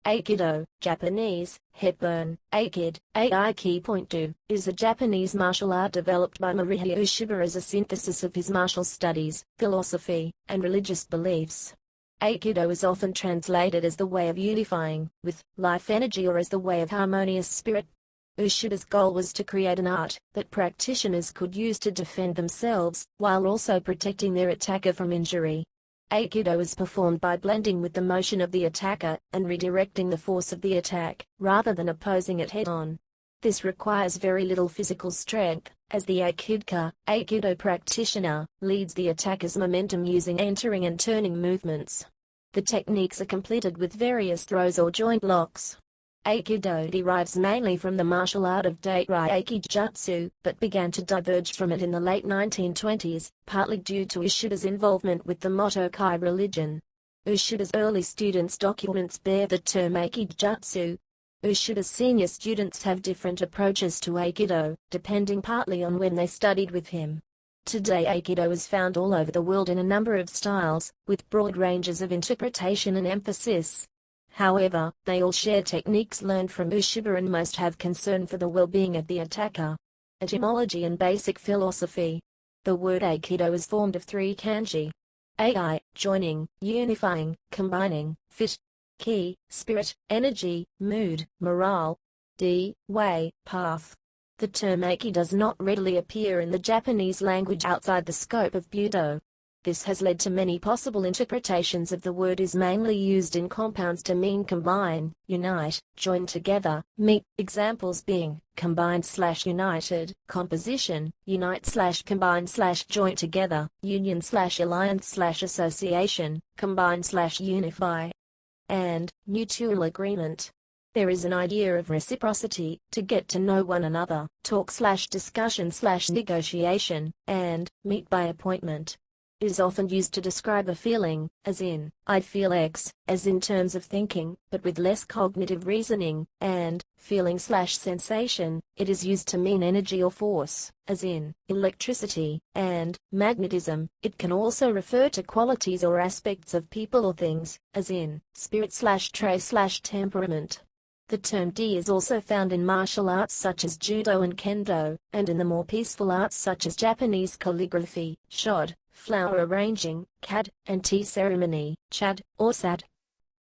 Aikido, Japanese, Hepburn, Aikid, Aiki.do, is a Japanese martial art developed by Morihei Ueshiba as a synthesis of his martial studies, philosophy, and religious beliefs. Aikido is often translated as the way of unifying with life energy or as the way of harmonious spirit. Ueshiba's goal was to create an art that practitioners could use to defend themselves, while also protecting their attacker from injury. Aikido is performed by blending with the motion of the attacker and redirecting the force of the attack, rather than opposing it head-on. This requires very little physical strength, as the aikidōka, Aikido practitioner, leads the attacker's momentum using entering and turning movements. The techniques are completed with various throws or joint locks. Aikido derives mainly from the martial art of Dairai Aikijutsu, but began to diverge from it in the late 1920s, partly due to Ueshiba's involvement with the Morihei religion. Ueshiba's early students' documents bear the term Aikijutsu. Ueshiba's senior students have different approaches to Aikido, depending partly on when they studied with him. Today Aikido is found all over the world in a number of styles, with broad ranges of interpretation and emphasis. However, they all share techniques learned from Ueshiba and most have concern for the well-being of the attacker. Etymology and basic philosophy. The word Aikido is formed of three kanji. Ai, joining, unifying, combining, fit, ki, spirit, energy, mood, morale, di, way, path. The term Aiki does not readily appear in the Japanese language outside the scope of Budo. This has led to many possible interpretations of the word. Is mainly used in compounds to mean combine, unite, join together, meet, examples being combined/united, composition, unite/combine/join together, union/alliance/association, combine/unify, and mutual agreement. There is an idea of reciprocity, to get to know one another, talk/discussion/negotiation, and meet by appointment. Is often used to describe a feeling, as in, I feel X, as in terms of thinking, but with less cognitive reasoning, and feeling/sensation, it is used to mean energy or force, as in, electricity, and magnetism. It can also refer to qualities or aspects of people or things, as in, spirit/trait/temperament. The term di is also found in martial arts such as judo and kendo, and in the more peaceful arts such as Japanese calligraphy, shod, flower arranging, cad, and tea ceremony, chad, or sad.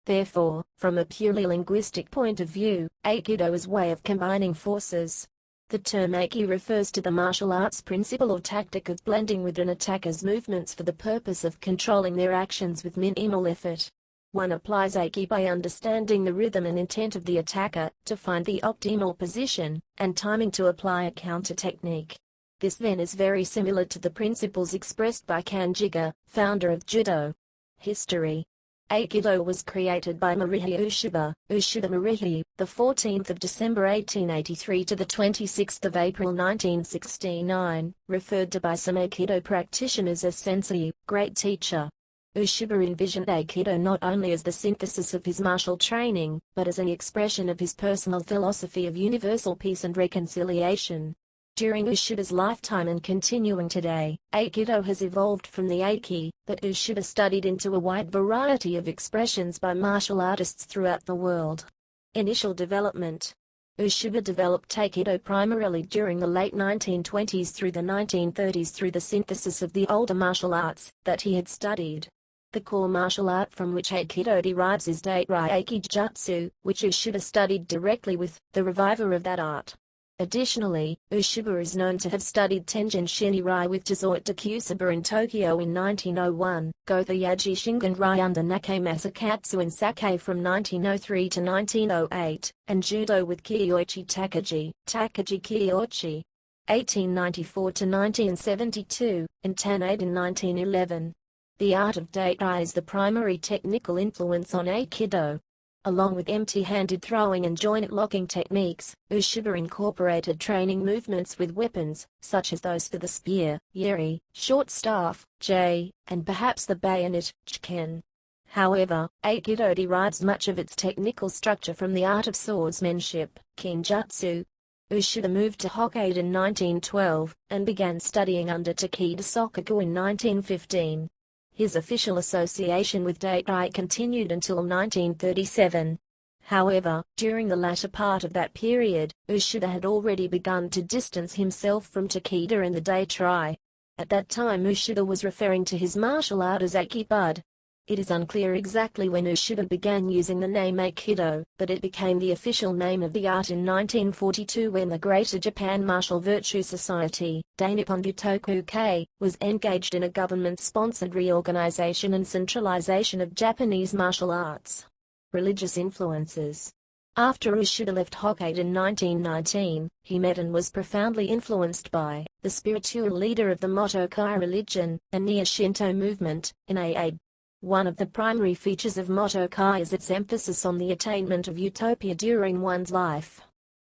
Therefore, from a purely linguistic point of view, Aikido is a way of combining forces. The term Aiki refers to the martial arts principle or tactic of blending with an attacker's movements for the purpose of controlling their actions with minimal effort. One applies Aiki by understanding the rhythm and intent of the attacker, to find the optimal position, and timing to apply a counter technique. This then is very similar to the principles expressed by Kanjiga, founder of Judo. History. Aikido was created by Morihei Ueshiba, Ueshiba Morihei, the 14th of December 1883 to the 26th of April 1969, referred to by some Aikido practitioners as sensei, great teacher. Ueshiba envisioned Aikido not only as the synthesis of his martial training, but as an expression of his personal philosophy of universal peace and reconciliation. During Ueshiba's lifetime and continuing today, Aikido has evolved from the Aiki that Ueshiba studied into a wide variety of expressions by martial artists throughout the world. Initial development. Ueshiba developed Aikido primarily during the late 1920s through the 1930s through the synthesis of the older martial arts that he had studied. The core martial art from which Aikido derives is Dairai Aikijutsu, which Ueshiba studied directly with the reviver of that art. Additionally, Ueshiba is known to have studied Tenjin Shinrai with Tazoit Takusaba in Tokyo in 1901, Gotha Yaji Shingon-rai under Nakei Masakatsu in Sake from 1903 to 1908, and Judo with Kiyoichi Takagi, Takagi Kiyoichi, 1894 to 1972, and Tanade in 1911. The art of Dairai is the primary technical influence on Aikido. Along with empty-handed throwing and joint locking techniques, Ueshiba incorporated training movements with weapons, such as those for the spear, yeri, short staff, jei, and perhaps the bayonet, chiken. However, Aikido derives much of its technical structure from the art of swordsmanship, kinjutsu. Ueshiba moved to Hokkaido in 1912, and began studying under Takeda Sokaku in 1915. His official association with Dairai continued until 1937. However, during the latter part of that period, Ueshiba had already begun to distance himself from Aikido and the Dai-Tri. At that time Ueshiba was referring to his martial art as Aikibud. It is unclear exactly when Ueshiba began using the name Aikido, but it became the official name of the art in 1942 when the Greater Japan Martial Virtue Society, Dainippon Butoku-kei, was engaged in a government-sponsored reorganization and centralization of Japanese martial arts. Religious influences. After Ueshiba left Hokkaido in 1919, he met and was profoundly influenced by the spiritual leader of the Motokai religion, a Neo-Shinto movement, in AA. One of the primary features of Motokai is its emphasis on the attainment of utopia during one's life.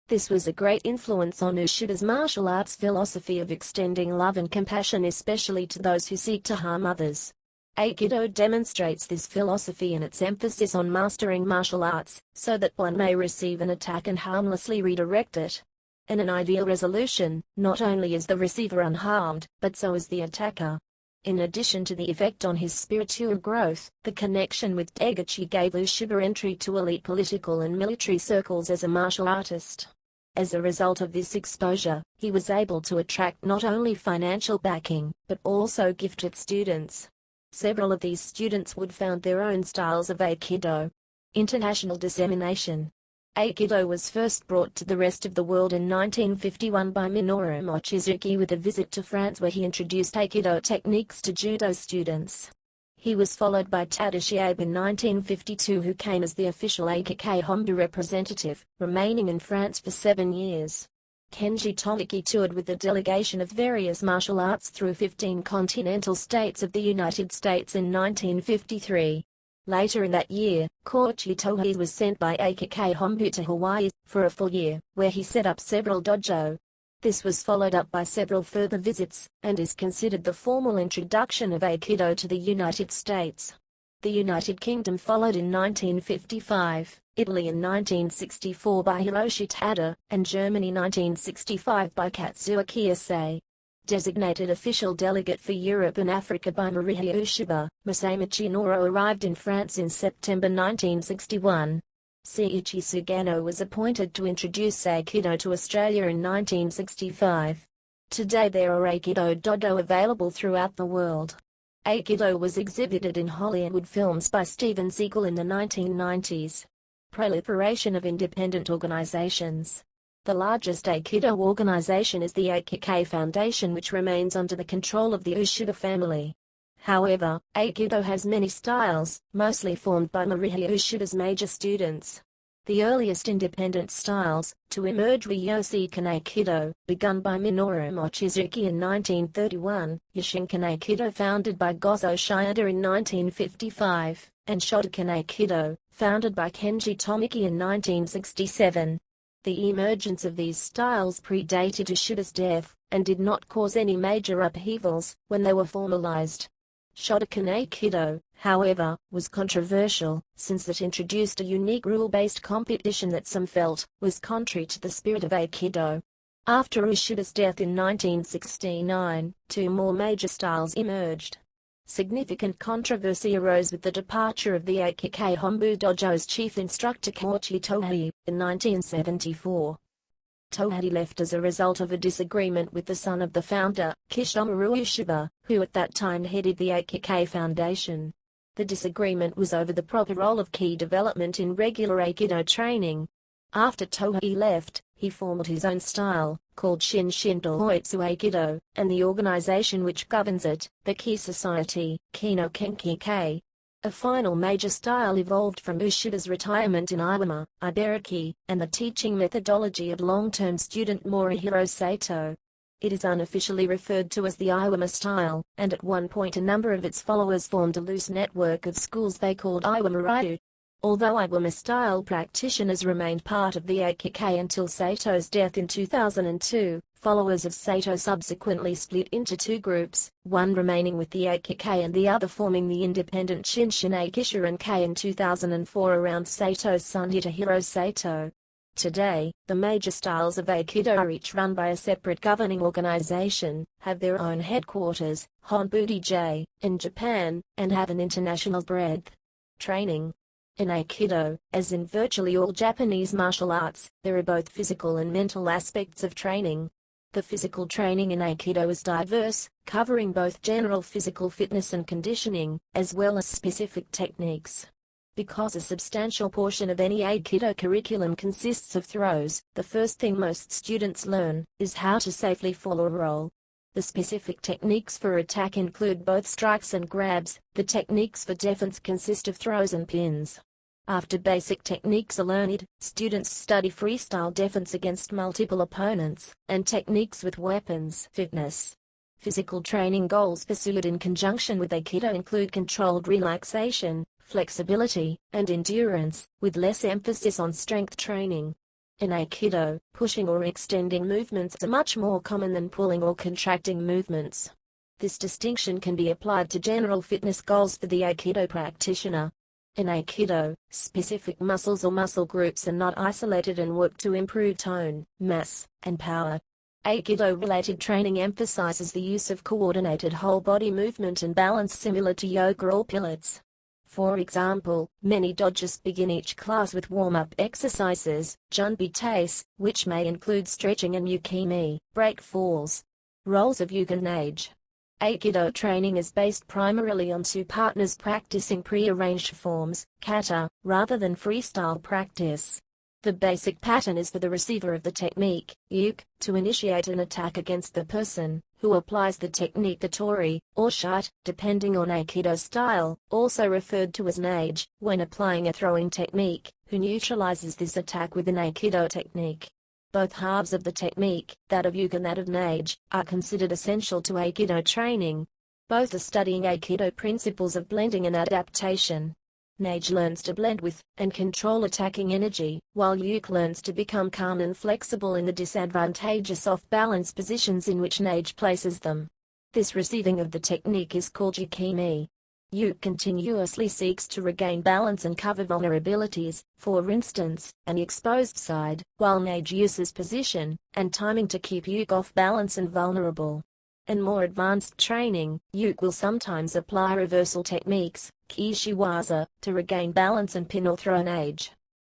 This was a great influence on Ueshiba's martial arts philosophy of extending love and compassion especially to those who seek to harm others. Aikido demonstrates this philosophy in its emphasis on mastering martial arts, so that one may receive an attack and harmlessly redirect it. In an ideal resolution, not only is the receiver unharmed, but so is the attacker. In addition to the effect on his spiritual growth, the connection with Daiguchi gave Ueshiba entry to elite political and military circles as a martial artist. As a result of this exposure, he was able to attract not only financial backing, but also gifted students. Several of these students would found their own styles of Aikido. International dissemination. Aikido was first brought to the rest of the world in 1951 by Minoru Mochizuki with a visit to France where he introduced Aikido techniques to judo students. He was followed by Tadashi Abe in 1952 who came as the official Aikikei Hombu representative, remaining in France for 7 years. Kenji Tomiki toured with a delegation of various martial arts through 15 continental states of the United States in 1953. Later in that year, Koichi Tohei was sent by Aikikei Hombu to Hawaii for a full year, where he set up several dojo. This was followed up by several further visits, and is considered the formal introduction of Aikido to the United States. The United Kingdom followed in 1955, Italy in 1964 by Hiroshi Tada, and Germany 1965 by Katsuo Kiyosei. Designated official delegate for Europe and Africa by Morihei Ueshiba, Masamichi Noro arrived in France in September 1961. Seiichi Sugano was appointed to introduce Aikido to Australia in 1965. Today there are Aikido dojo available throughout the world. Aikido was exhibited in Hollywood films by Steven Seagal in the 1990s. Proliferation of independent organizations. The largest Aikido organization is the Aikikei Foundation, which remains under the control of the Ueshiba family. However, Aikido has many styles, mostly formed by Morihei Ueshiba's major students. The earliest independent styles to emerge were Yoseikan Aikido, begun by Minoru Mochizuki in 1931, Yoshinkan Aikido founded by Gozo Shiida in 1955, and Shotokan Aikido, founded by Kenji Tomiki in 1967. The emergence of these styles predated Ueshiba's death, and did not cause any major upheavals when they were formalized. Shotokan Aikido, however, was controversial, since it introduced a unique rule-based competition that some felt was contrary to the spirit of Aikido. After Ueshiba's death in 1969, two more major styles emerged. Significant controversy arose with the departure of the Aikikei Hombu Dojo's chief instructor Koichi Tohei, in 1974. Tohei left as a result of a disagreement with the son of the founder, Kishomaru Ueshiba, who at that time headed the Aikikei Foundation. The disagreement was over the proper role of ki development in regular Aikido training. After Tohei left, he formed his own style, called Shinshin Dohoitsu Aikido, and the organization which governs it, the Ki Society, Kino Kenki Kei. A final major style evolved from Ueshiba's retirement in Iwama, Ibaraki, and the teaching methodology of long-term student Morihiro Saito. It is unofficially referred to as the Iwama style, and at one point a number of its followers formed a loose network of schools they called Iwama Ryu. Although Iwama-style practitioners remained part of the Aikikei until Sato's death in 2002, followers of Sato subsequently split into two groups, one remaining with the Aikikei and the other forming the independent Shinshin Aikishiren Kei in 2004 around Sato's son Hitohiro Sato. Today, the major styles of Aikido are each run by a separate governing organization, have their own headquarters, Honbudiji, in Japan, and have an international breadth. Training. In Aikido, as in virtually all Japanese martial arts, there are both physical and mental aspects of training. The physical training in Aikido is diverse, covering both general physical fitness and conditioning, as well as specific techniques. Because a substantial portion of any Aikido curriculum consists of throws, the first thing most students learn is how to safely fall or roll. The specific techniques for attack include both strikes and grabs. The techniques for defense consist of throws and pins. After basic techniques are learned, students study freestyle defense against multiple opponents, and techniques with weapons. Fitness. Physical training goals pursued in conjunction with Aikido include controlled relaxation, flexibility, and endurance, with less emphasis on strength training. In Aikido, pushing or extending movements are much more common than pulling or contracting movements. This distinction can be applied to general fitness goals for the Aikido practitioner. In Aikido, specific muscles or muscle groups are not isolated and work to improve tone, mass, and power. Aikido-related training emphasizes the use of coordinated whole-body movement and balance similar to yoga or pilates. For example, many dojos begin each class with warm-up exercises, junbi taise, which may include stretching, and yukimi, break falls. Roles of yuga and age. Aikido training is based primarily on two partners practicing pre-arranged forms, kata, rather than freestyle practice. The basic pattern is for the receiver of the technique, uke, to initiate an attack against the person who applies the technique, the tori, or shite, depending on Aikido style, also referred to as nage, when applying a throwing technique, who neutralizes this attack with an Aikido technique. Both halves of the technique, that of uke and that of nage, are considered essential to Aikido training. Both are studying Aikido principles of blending and adaptation. Nage learns to blend with and control attacking energy, while uke learns to become calm and flexible in the disadvantageous off-balance positions in which nage places them. This receiving of the technique is called yukimi. Uke continuously seeks to regain balance and cover vulnerabilities, for instance, an exposed side, while nage uses position and timing to keep uke off balance and vulnerable. In more advanced training, uke will sometimes apply reversal techniques, kishiwaza, to regain balance and pin or throw nage.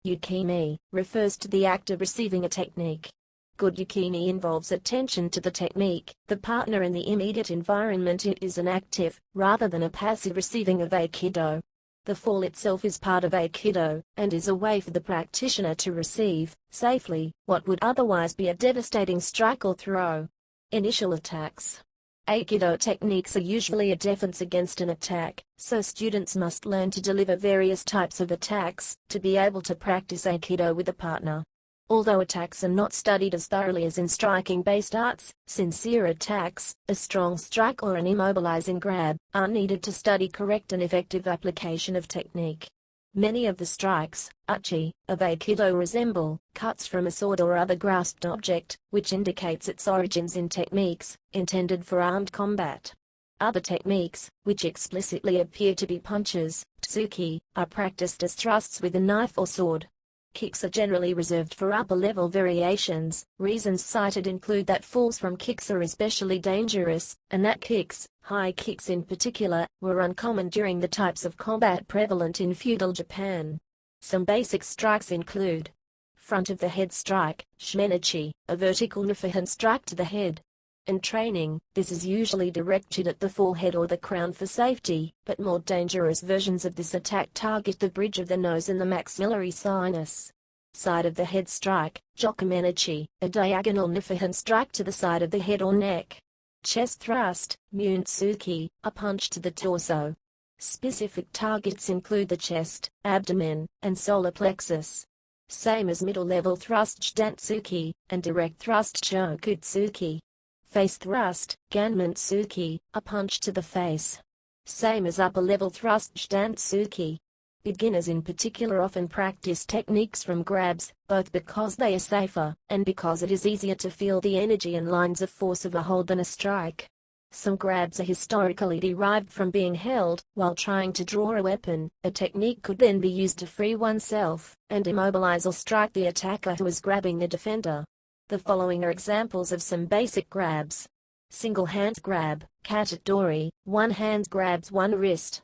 Yukimi refers to the act of receiving a technique. Good yukimi involves attention to the technique, the partner, and the immediate environment. It is an active, rather than a passive receiving of Aikido. The fall itself is part of Aikido, and is a way for the practitioner to receive, safely, what would otherwise be a devastating strike or throw. Initial attacks. Aikido techniques are usually a defense against an attack, so students must learn to deliver various types of attacks, to be able to practice Aikido with a partner. Although attacks are not studied as thoroughly as in striking-based arts, sincere attacks, a strong strike or an immobilizing grab, are needed to study correct and effective application of technique. Many of the strikes, uchi, of Aikido resemble cuts from a sword or other grasped object, which indicates its origins in techniques intended for armed combat. Other techniques, which explicitly appear to be punches, tsuki, are practiced as thrusts with a knife or sword. Kicks are generally reserved for upper-level variations. Reasons cited include that falls from kicks are especially dangerous, and that kicks, high kicks in particular, were uncommon during the types of combat prevalent in feudal Japan. Some basic strikes include front of the head strike, shmenachi, a vertical unifying strike to the head. In training, this is usually directed at the forehead or the crown for safety, but more dangerous versions of this attack target the bridge of the nose and the maxillary sinus. Side of the head strike, jokumenachi, a diagonal unifying strike to the side of the head or neck. Chest thrust, muntsuki, a punch to the torso. Specific targets include the chest, abdomen, and solar plexus. Same as middle-level thrust jidantsuki, and direct thrust chokutsuki. Face thrust, ganmantsuki, a punch to the face. Same as upper-level thrust jidantsuki. Beginners in particular often practice techniques from grabs, both because they are safer, and because it is easier to feel the energy and lines of force of a hold than a strike. Some grabs are historically derived from being held while trying to draw a weapon. A technique could then be used to free oneself, and immobilize or strike the attacker who is grabbing the defender. The following are examples of some basic grabs. Single hand grab, katadori, one hand grabs one wrist.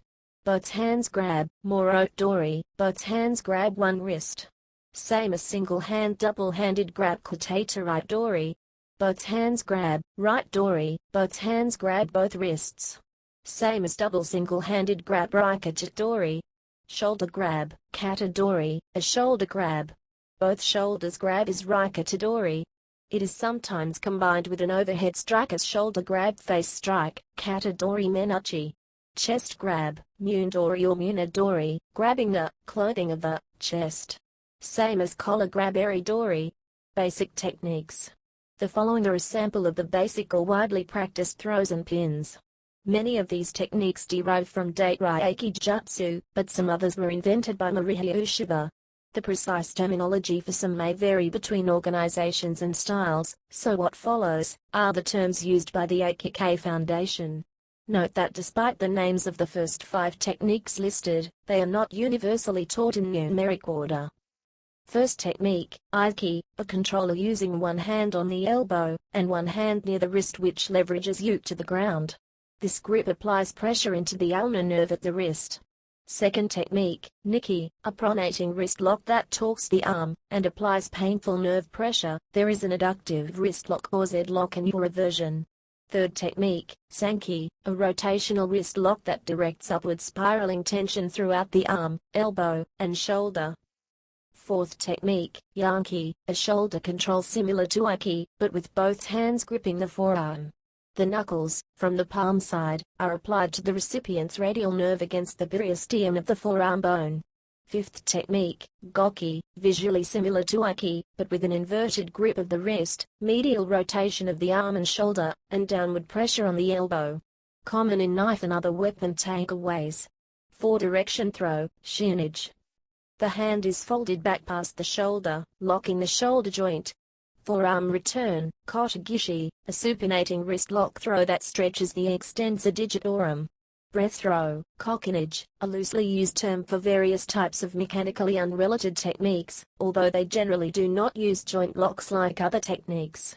both hands grab. Morihei, both hands grab one wrist. Same as single hand double-handed grab right dori. Both hands grab. Right dori, both hands grab both wrists. Same as double single-handed grab dori. Shoulder grab, katadori, a shoulder grab. Both shoulders grab is rikatadori. It is sometimes combined with an overhead strike as shoulder grab face strike, katadori menachi. Chest grab, mundori or munadori, grabbing the clothing of the chest. Same as collar grab eridori. Basic techniques. The following are a sample of the basic or widely practiced throws and pins. Many of these techniques derive from Dairai Aikijutsu, but some others were invented by Morihei Ueshiba. The precise terminology for some may vary between organizations and styles, so what follows are the terms used by the Aikidōka Foundation. Note that despite the names of the first 5 techniques listed, they are not universally taught in numeric order. First technique, Aiki, a controller using one hand on the elbow, and one hand near the wrist which leverages uke to the ground. This grip applies pressure into the ulnar nerve at the wrist. Second technique, Niki, a pronating wrist lock that torques the arm, and applies painful nerve pressure. There is an adductive wrist lock or Z lock in your version. Third technique, Sanki, a rotational wrist lock that directs upward spiraling tension throughout the arm, elbow, and shoulder. Fourth technique, Yanki, a shoulder control similar to Aiki, but with both hands gripping the forearm. The knuckles, from the palm side, are applied to the recipient's radial nerve against the periosteum of the forearm bone. Fifth technique, Goki, visually similar to Aiki, but with an inverted grip of the wrist, medial rotation of the arm and shoulder, and downward pressure on the elbow. Common in knife and other weapon takeaways. 4-direction throw, shinage. The hand is folded back past the shoulder, locking the shoulder joint. Forearm return, kotegishi, a supinating wrist lock throw that stretches the extensor digitorum. Breath throw, kokinage, a loosely used term for various types of mechanically unrelated techniques, although they generally do not use joint locks like other techniques.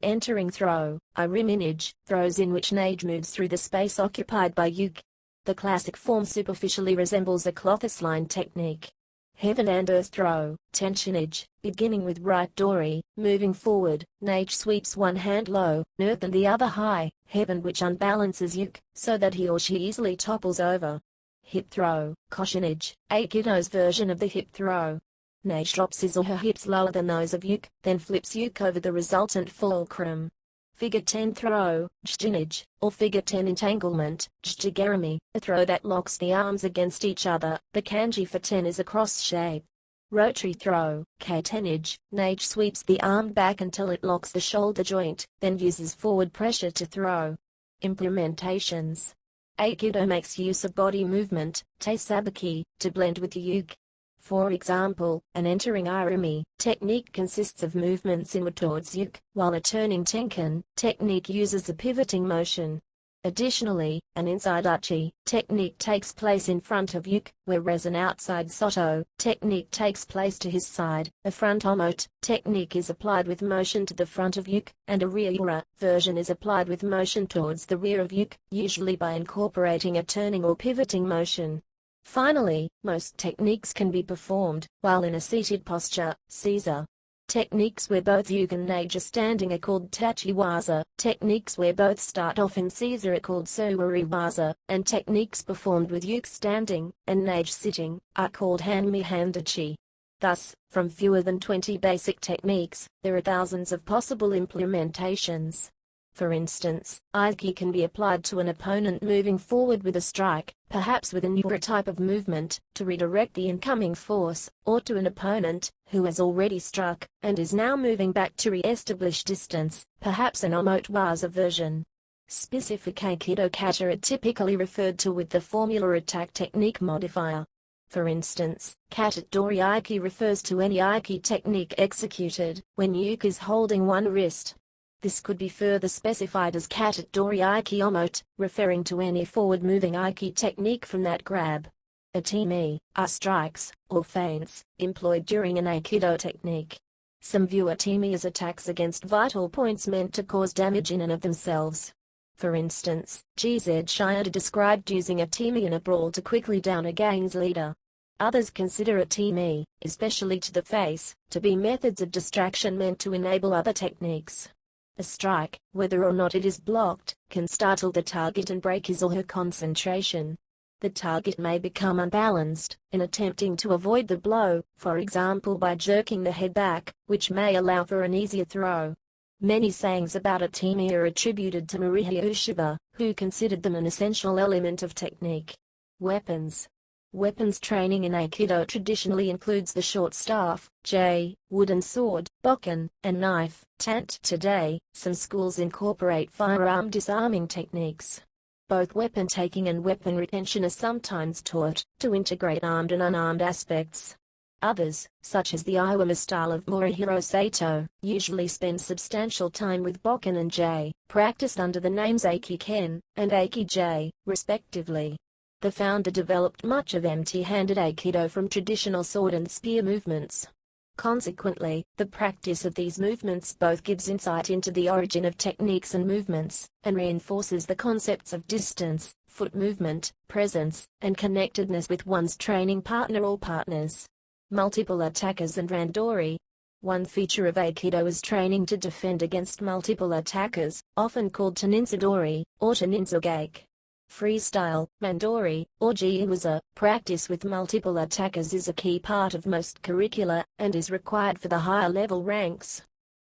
Entering throw, iriminage, throws in which nage moves through the space occupied by uke. The classic form superficially resembles a clothis line technique. Heaven and earth throw, tensionage, beginning with right dori, moving forward, nage sweeps one hand low, earth and the other high, heaven which unbalances uke, so that he or she easily topples over. Hip throw, koshinage, aikido's version of the hip throw. Nage drops his or her hips lower than those of uke, then flips uke over the resultant fulcrum. Figure 10 throw, jjinage, or figure 10 entanglement, jjigarami, a throw that locks the arms against each other. The kanji for 10 is a cross shape. Rotary throw, katenage, nage sweeps the arm back until it locks the shoulder joint, then uses forward pressure to throw. Implementations. Aikido makes use of body movement, te-sabaki, to blend with the uke. For example, an entering irimi technique consists of movements inward towards uke, while a turning tenkan technique uses a pivoting motion. Additionally, an inside uchi technique takes place in front of uke, whereas an outside soto technique takes place to his side. A front omote technique is applied with motion to the front of uke, and a rear ura version is applied with motion towards the rear of uke, usually by incorporating a turning or pivoting motion. Finally, most techniques can be performed while in a seated posture, Caesar. Techniques where both uke and nage are standing are called tachiwaza. Techniques where both start off in Caesar are called suwariwaza, and techniques performed with uke standing and nage sitting are called hanmi-handachi. Thus, from fewer than 20 basic techniques, there are thousands of possible implementations. For instance, Aiki can be applied to an opponent moving forward with a strike, perhaps with a newer type of movement, to redirect the incoming force, or to an opponent who has already struck and is now moving back to re-establish distance, perhaps an omote-waza version. Specific Aikido kata are typically referred to with the formula attack technique modifier. For instance, katadori aiki refers to any aiki technique executed when uke is holding one wrist. This could be further specified as katadori aiki omote, referring to any forward-moving aiki technique from that grab. Atimi are strikes, or feints, employed during an aikido technique. Some view atimi as attacks against vital points meant to cause damage in and of themselves. For instance, GZ Shida described using a timi in a brawl to quickly down a gang's leader. Others consider a timi, especially to the face, to be methods of distraction meant to enable other techniques. A strike, whether or not it is blocked, can startle the target and break his or her concentration. The target may become unbalanced in attempting to avoid the blow, for example by jerking the head back, which may allow for an easier throw. Many sayings about a timi are attributed to Morihei Ueshiba, who considered them an essential element of technique. Weapons. Weapons training in Aikido traditionally includes the short staff, wooden sword, bokken, and knife. Today, some schools incorporate firearm disarming techniques. Both weapon taking and weapon retention are sometimes taught to integrate armed and unarmed aspects. Others, such as the Iwama style of Morihei Sato, usually spend substantial time with bokken and practiced under the names Aikiken and Aikij, respectively. The founder developed much of empty-handed Aikido from traditional sword and spear movements. Consequently, the practice of these movements both gives insight into the origin of techniques and movements, and reinforces the concepts of distance, foot movement, presence, and connectedness with one's training partner or partners. Multiple attackers and randori. One feature of Aikido is training to defend against multiple attackers, often called teninsadori, or teninzogake. Freestyle, mandori, or jiwaza, practice with multiple attackers is a key part of most curricula, and is required for the higher level ranks.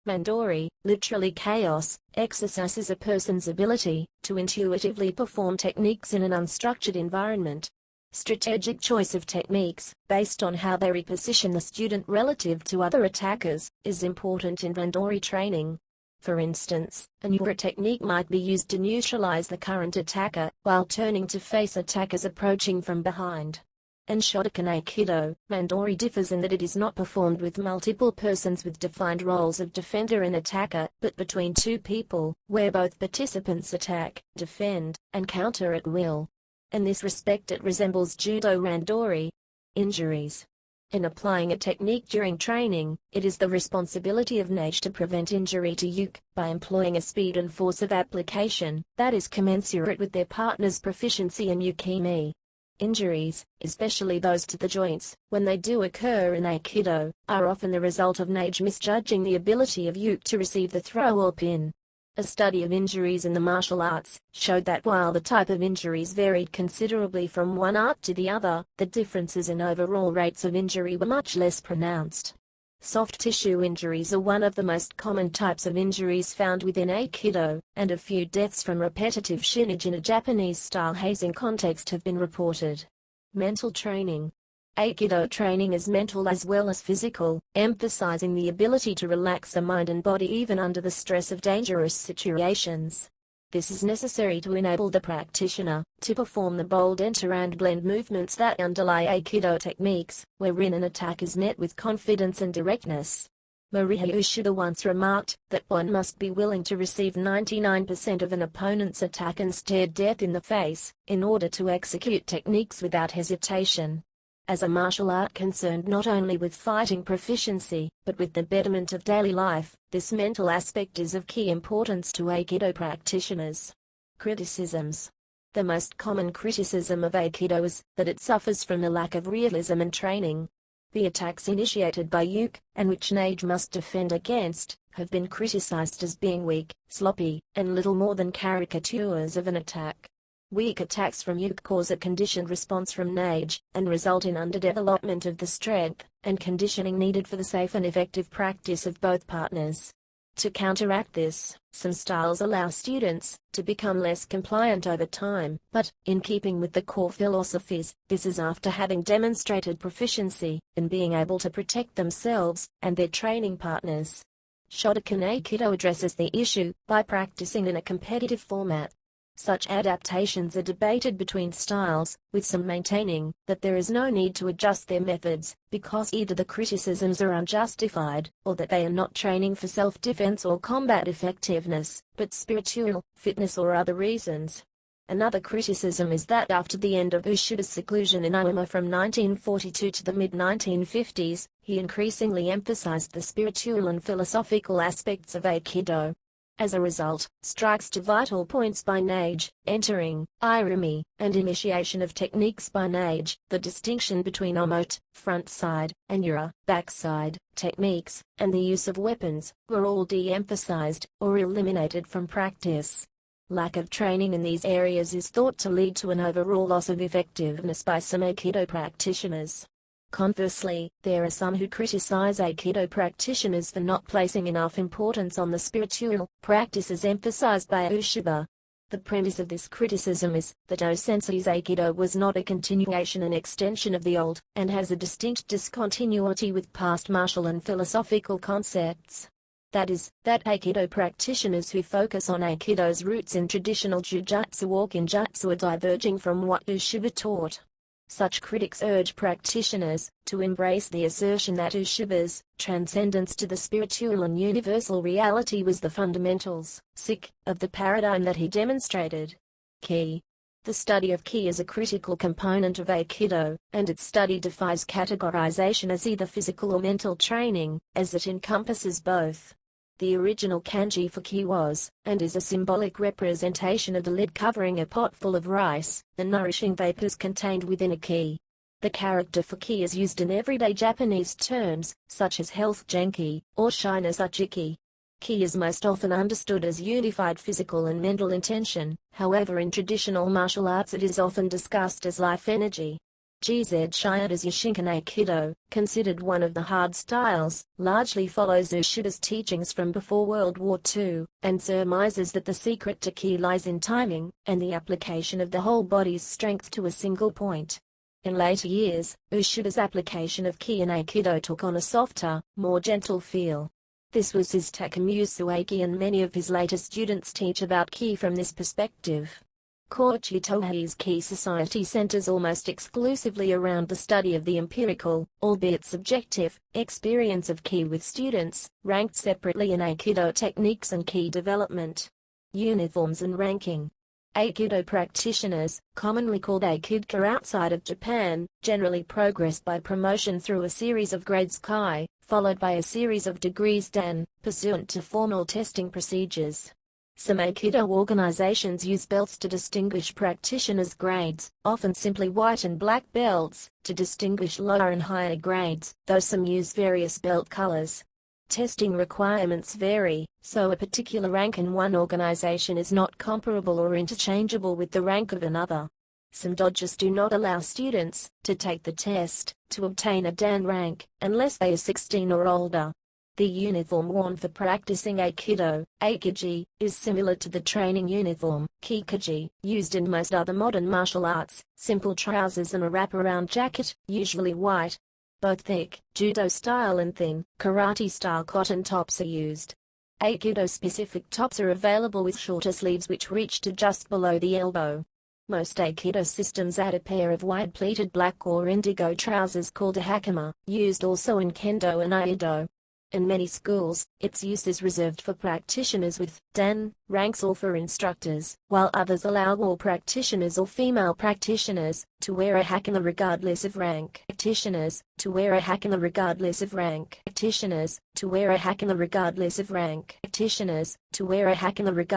Mandori, literally chaos, exercises a person's ability to intuitively perform techniques in an unstructured environment. Strategic choice of techniques, based on how they reposition the student relative to other attackers, is important in randori training. For instance, a Nura technique might be used to neutralize the current attacker, while turning to face attackers approaching from behind. In Shotokan Aikido, mandori differs in that it is not performed with multiple persons with defined roles of defender and attacker, but between two people, where both participants attack, defend, and counter at will. In this respect it resembles Judo randori. Injuries. In applying a technique during training, it is the responsibility of Nage to prevent injury to Uke, by employing a speed and force of application that is commensurate with their partner's proficiency in Ukemi. Injuries, especially those to the joints, when they do occur in Aikido, are often the result of Nage misjudging the ability of Uke to receive the throw or pin. A study of injuries in the martial arts showed that while the type of injuries varied considerably from one art to the other, the differences in overall rates of injury were much less pronounced. Soft tissue injuries are one of the most common types of injuries found within Aikido, and a few deaths from repetitive shinage in a Japanese-style hazing context have been reported. Mental training. Aikido training is mental as well as physical, emphasizing the ability to relax the mind and body even under the stress of dangerous situations. This is necessary to enable the practitioner to perform the bold enter and blend movements that underlie Aikido techniques, wherein an attack is met with confidence and directness. Morihei Ueshiba once remarked that one must be willing to receive 99% of an opponent's attack and stare death in the face, in order to execute techniques without hesitation. As a martial art concerned not only with fighting proficiency, but with the betterment of daily life, this mental aspect is of key importance to Aikido practitioners. Criticisms. The most common criticism of Aikido is that it suffers from a lack of realism and training. The attacks initiated by Uke, and which Nage must defend against, have been criticized as being weak, sloppy, and little more than caricatures of an attack. Weak attacks from Uke cause a conditioned response from Nage, and result in underdevelopment of the strength and conditioning needed for the safe and effective practice of both partners. To counteract this, some styles allow students to become less compliant over time, but, in keeping with the core philosophies, this is after having demonstrated proficiency in being able to protect themselves and their training partners. Shotokan Aikido addresses the issue by practicing in a competitive format. Such adaptations are debated between styles, with some maintaining that there is no need to adjust their methods, because either the criticisms are unjustified, or that they are not training for self-defense or combat effectiveness, but spiritual, fitness or other reasons. Another criticism is that after the end of Ueshiba's seclusion in Iwama from 1942 to the mid-1950s, he increasingly emphasized the spiritual and philosophical aspects of Aikido. As a result, strikes to vital points by nage, entering, irimi, and initiation of techniques by nage, the distinction between omote, front side, and yura, backside, techniques, and the use of weapons, were all de-emphasized, or eliminated from practice. Lack of training in these areas is thought to lead to an overall loss of effectiveness by some Aikido practitioners. Conversely, there are some who criticize Aikido practitioners for not placing enough importance on the spiritual practices emphasized by Ueshiba. The premise of this criticism is that O-sensei's Aikido was not a continuation and extension of the old, and has a distinct discontinuity with past martial and philosophical concepts. That is, that Aikido practitioners who focus on Aikido's roots in traditional Jujutsu or Kinjutsu are diverging from what Ueshiba taught. Such critics urge practitioners to embrace the assertion that Ueshiba's transcendence to the spiritual and universal reality was the fundamentals of the paradigm that he demonstrated. Ki. The study of Ki is a critical component of Aikido, and its study defies categorization as either physical or mental training, as it encompasses both. The original kanji for Ki was, and is a symbolic representation of the lid covering a pot full of rice, the nourishing vapors contained within a Ki. The character for Ki is used in everyday Japanese terms, such as health genki, or shyness uchiki. Ki is most often understood as unified physical and mental intention, however in traditional martial arts it is often discussed as life energy. GZ Shiada's Yoshinkan Aikido, considered one of the hard styles, largely follows Ueshiba's teachings from before World War II, and surmises that the secret to Ki lies in timing, and the application of the whole body's strength to a single point. In later years, Ueshiba's application of Ki in Aikido took on a softer, more gentle feel. This was his Takemusu Aiki, and many of his later students teach about Ki from this perspective. Koichi Tohei's Ki Society centers almost exclusively around the study of the empirical, albeit subjective, experience of Ki with students, ranked separately in Aikido techniques and Ki development. Uniforms and ranking. Aikido practitioners, commonly called aikidōka outside of Japan, generally progress by promotion through a series of grades Kai, followed by a series of degrees Dan, pursuant to formal testing procedures. Some Aikido organizations use belts to distinguish practitioners' grades, often simply white and black belts, to distinguish lower and higher grades, though some use various belt colors. Testing requirements vary, so a particular rank in one organization is not comparable or interchangeable with the rank of another. Some dojos do not allow students to take the test to obtain a Dan rank, unless they are 16 or older. The uniform worn for practicing Aikido, aikiji, is similar to the training uniform, kikaji, used in most other modern martial arts, simple trousers and a wraparound jacket, usually white. Both thick, judo-style and thin, karate-style cotton tops are used. Aikido-specific tops are available with shorter sleeves which reach to just below the elbow. Most Aikido systems add a pair of wide pleated black or indigo trousers called a hakama, used also in kendo and aikido. In many schools, its use is reserved for practitioners with Dan ranks or for instructors, while others allow all practitioners or female practitioners to wear a hakama regardless of rank. Practitioners to wear a hakama regardless of rank. Practitioners to wear a hakama regardless of rank. Practitioners to wear a hakama regardless